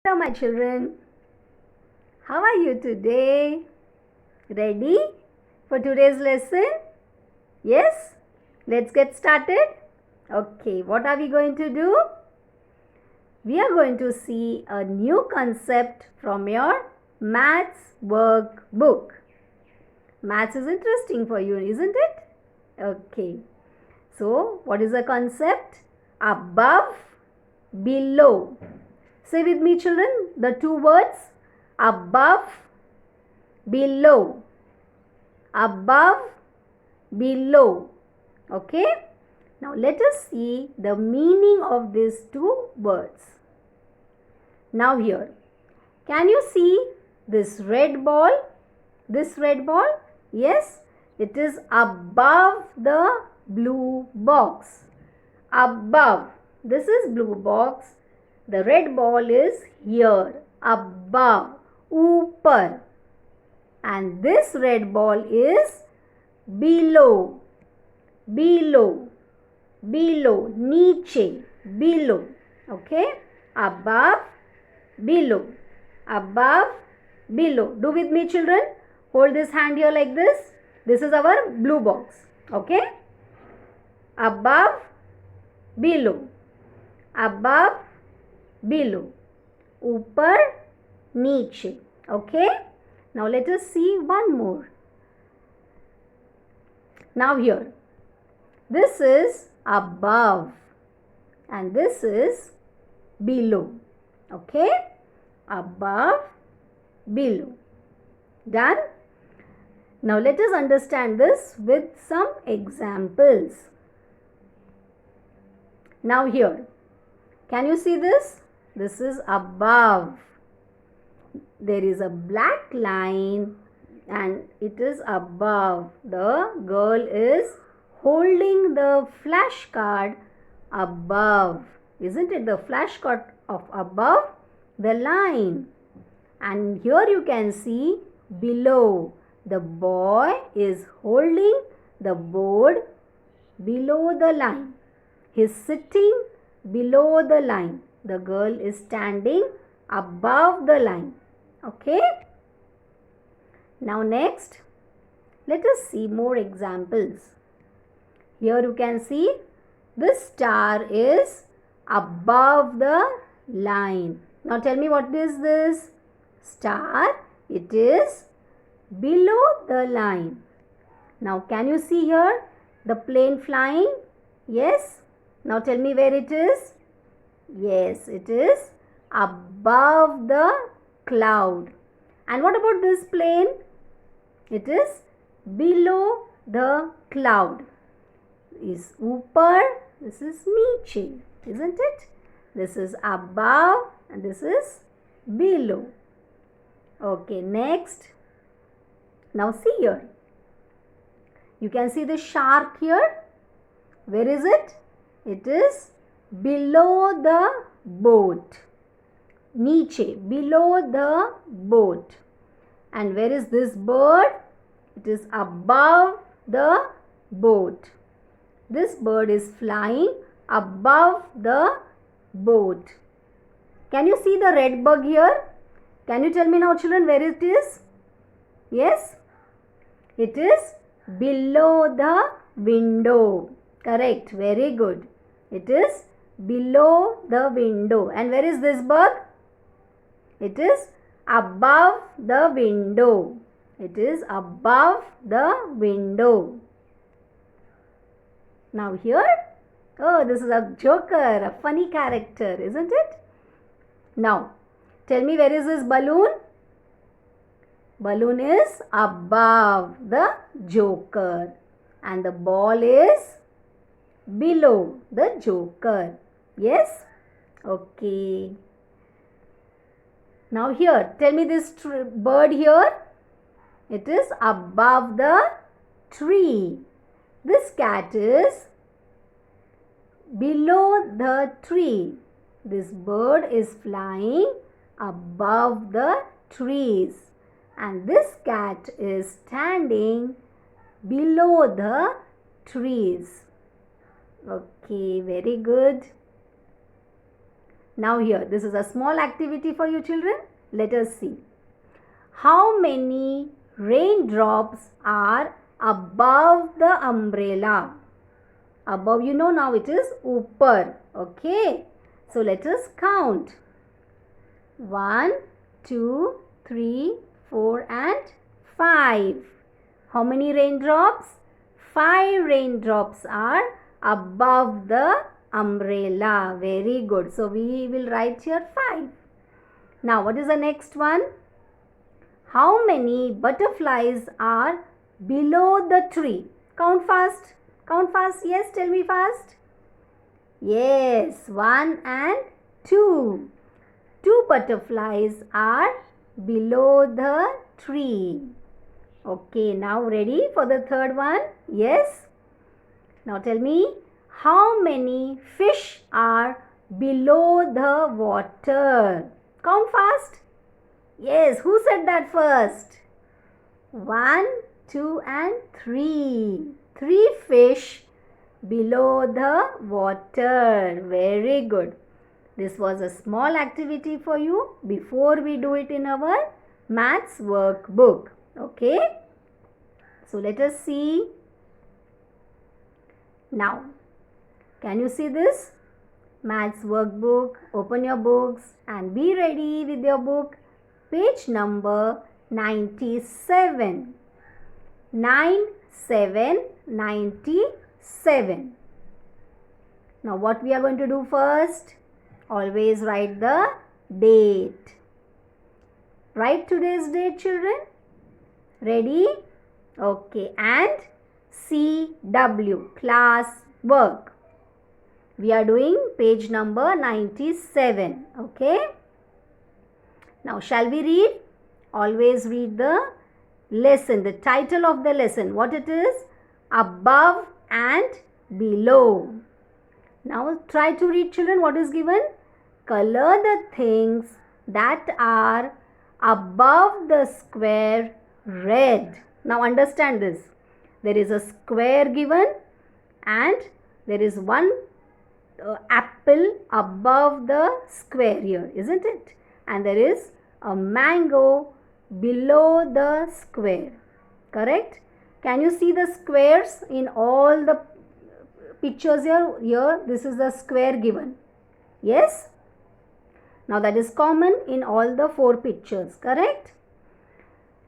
Hello, my children. How are you today? Ready for today's lesson? Yes? Let's get started. Okay, what are we going to do? We are going to see a new concept from your maths workbook. Maths is interesting for you, isn't it? Okay. So, what is the concept? Above, below. Say with me, children, the two words above, below. Above, below. Okay? Now let us see the meaning of these two words. Now here, can you see this red ball? This red ball? Yes, it is above the blue box. Above. This is blue box. The red ball is here, above, upar. And this red ball is below, below, below, niche, below. Okay? Above, below, above, below. Do with me, children. Hold this hand here like this. This is our blue box. Okay? Above, below, above, below, upar, niche. Okay? Now let us see one more. Now here, this is above and this is below. Okay? Above, below. Done? Now let us understand this with some examples. Now here, can you see this? This is above. There is a black line and it is above. The girl is holding the flashcard above. Isn't it the flashcard of above? The line. And here you can see below. The boy is holding the board below the line. He is sitting below the line. The girl is standing above the line. Okay? Now next, let us see more examples. Here you can see this star is above the line. Now tell me, what is this? Star. It is below the line. Now can you see here the plane flying? Yes. Now tell me where it is. Yes, it is above the cloud. And what about this plane? It is below the cloud. Is upar, this is niche, isn't it? This is above and this is below. Okay, next. Now see here. You can see the shark here. Where is it? It is below the boat. Niche, below the boat. And where is this bird? It is above the boat. This bird is flying above the boat. Can you see the red bug here? Can you tell me now, children, where it is? Yes? It is below the window. Correct. Very good. It is below the window. And where is this bug? It is above the window. It is above the window. Now here, oh, this is a joker, a funny character, isn't it? Now, tell me, where is this balloon? Balloon is above the joker and the ball is below the joker. Yes? Okay. Now here, tell me, this bird here. It is above the tree. This cat is below the tree. This bird is flying above the trees. And this cat is standing below the trees. Okay, very good. Now here, this is a small activity for you children. Let us see. How many raindrops are above the umbrella? Above, you know, now it is upar. Okay. So let us count. 1, 2, 3, 4 and 5. How many raindrops? 5 raindrops are above the umbrella. Very good. So we will write here 5. Now what is the next one? How many butterflies are below the tree? Count fast. Count fast. Yes, tell me fast. Yes, 1 and 2. 2 butterflies are below the tree. Okay, now ready for the third one? Yes. Now tell me, how many fish are below the water? Count fast. Yes, who said that first? 1, 2 and 3. 3 fish below the water. Very good. This was a small activity for you before we do it in our maths workbook. Okay. So let us see. Now, can you see this? Maths workbook. Open your books and be ready with your book. Page number 97. 97. Now what we are going to do first? Always write the date. Write today's date, children. Ready? Okay. And CW, class work. We are doing page number 97. Okay. Now shall we read? Always read the lesson, the title of the lesson. What it is? Above and below. Now try to read, children, what is given. Color the things that are above the square red. Now understand this. There is a square given and there is one apple above the square here, isn't it? And there is a mango below the square. Correct? Can you see the squares in all the pictures here? Here, this is the square given. Yes? Now that is common in all the 4 pictures. Correct?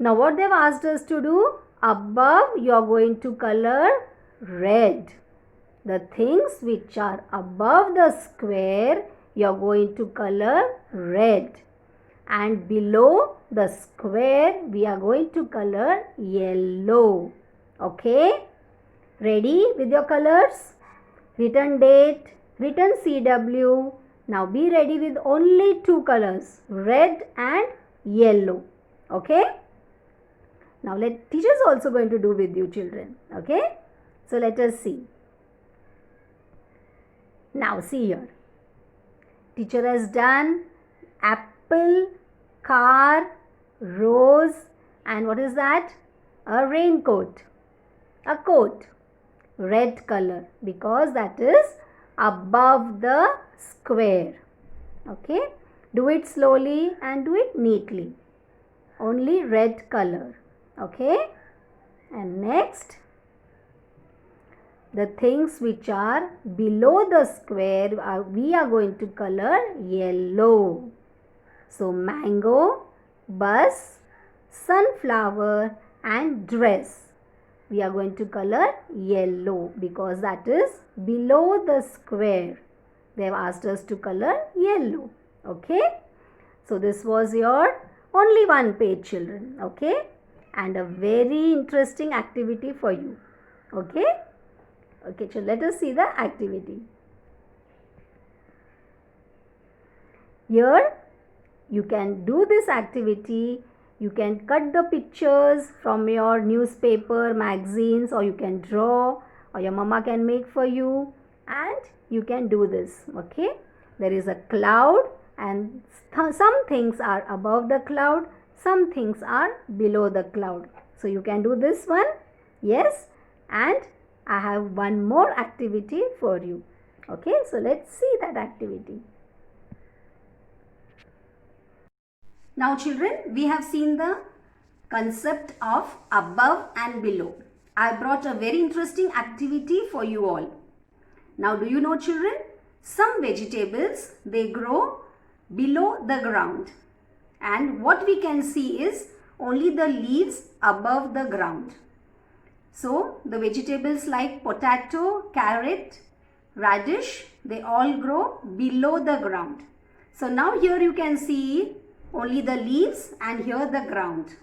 Now what they have asked us to do? Above, you are going to color red. The things which are above the square, you are going to color red. And below the square, we are going to color yellow. Okay? Ready with your colors? Written date, written CW. Now be ready with only 2 colors, red and yellow. Okay? Now teacher is also going to do with you, children. Okay? So let us see. Now see here. Teacher has done apple, car, rose, and what is that? A raincoat. A coat. Red color, because that is above the square. Okay? Do it slowly and do it neatly. Only red color. Okay? And next, the things which are below the square, we are going to color yellow. So mango, bus, sunflower and dress. We are going to color yellow because that is below the square. They have asked us to color yellow. Okay? So this was your only 1 page, children. Okay? And a very interesting activity for you. Okay? Okay, so let us see the activity. Here, you can do this activity. You can cut the pictures from your newspaper, magazines, or you can draw, or your mama can make for you, and you can do this. Okay? There is a cloud and some things are above the cloud, some things are below the cloud. So you can do this one. Yes? And I have one more activity for you. Okay? So let's see that activity. Now children, we have seen the concept of above and below. I brought a very interesting activity for you all. Now do you know children, some vegetables, they grow below the ground, and what we can see is only the leaves above the ground. So the vegetables like potato, carrot, radish, they all grow below the ground. So now here you can see only the leaves and here the ground.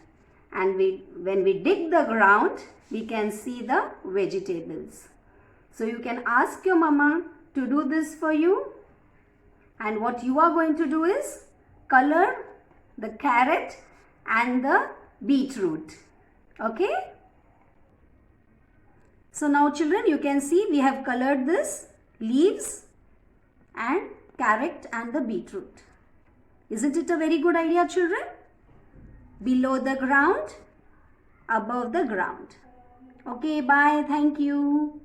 And when we dig the ground, we can see the vegetables. So you can ask your mama to do this for you. And what you are going to do is color the carrot and the beetroot. Okay? So now children, you can see we have colored this leaves and carrot and the beetroot. Isn't it a very good idea children? Below the ground, above the ground. Okay, bye. Thank you.